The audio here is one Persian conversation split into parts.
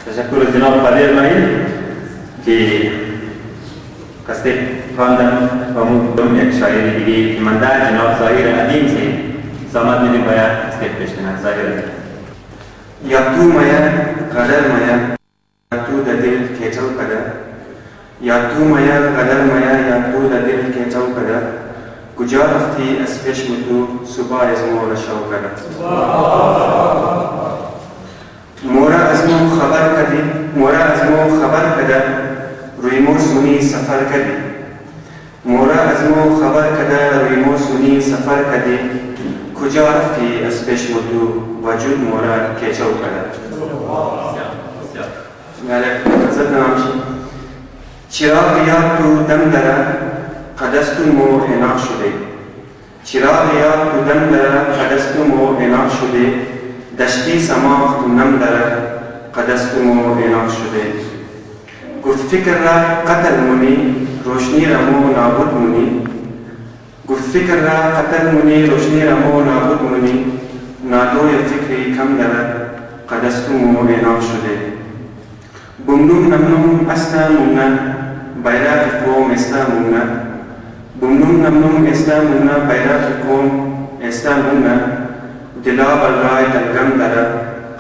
تشکر از جناب قادر اسماعیل که قصد خواندن و مدام یک شاعر دیگه ایمانده جناب ظاهر عدیم سے سامد میدیم باید قصد پیشتنه ظاهر عدیم. یا تو میا قدر میا یا تو در دل کیچو قدر یا تو میا قدر میا یا تو در دل کیچو قدر کجا رفتی از چشم تو صبح از مو رشو قدر مورا از مو خبر کردی مورا از مو خبر کردی روی مو سونی سفر کردی مورا از مو خبر کردی روی مو سونی سفر کردی کجا رفتی از چشم تو وجود مورا کیچو قدر حضرت نامشی چراغ یاد تو دم دره قدست مو ایناق شده چراغ یاد تو دم دره قدست مو ایناق شده دشتی سماخ تو نم دره قدست مو ایناق شده گفت فکر را قتل منی روشنی را مو نابود منی گفت فکر را قتل منی روشنی را مو نابود منی نادوی فکری کم دره قدست مو ایناق شده بمنون نمنون استا ممنا بیرق قوم استا ممنا بمنون نمنون استا ممنا بیرق قوم استا ممنا دلا برای دلگم داره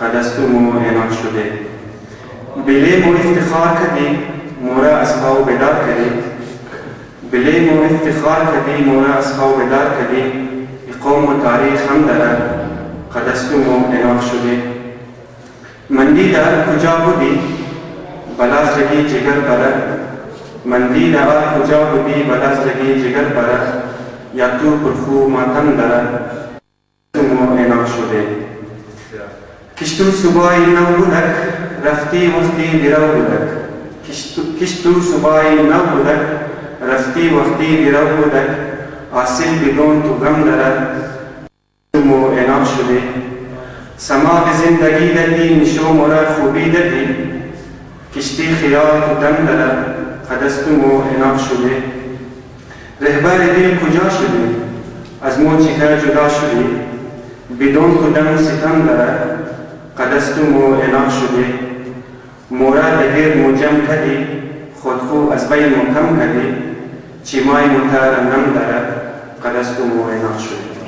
قدست مو ایناق شده بله مو افتخار کردی مورا از خواه بیدار کردی بله مو افتخار کردی مورا از خواه بیدار کردی قوم و تاریخ هم داره قدست مو ایناق شده مندی در کجا بودی بلاز لگی جگر برا مندی در کجا بودی بلاز لگی جگر برا یا تو پرخو ماتم داره مو ایناق شده کشتو صبحی نو بودک رفتی وقتی درو بودک کشتو صبحی نو بودک رفتی وقتی درو بودک حاصل بدون تو غم داره مو ایناق شده سماع زندگی دادی نشو مرا خوبی دادی کشتی خیال تو دم داره قدست مو ایناق شده رهبر دل کجا شده از مو چکر جدا شده بدون تو دم ستم داره قدست مو ایناق شده مورا دگر موجم کردی خود خو از بین مو کم کردی چیمای متر نم داره قدست مو ایناق شده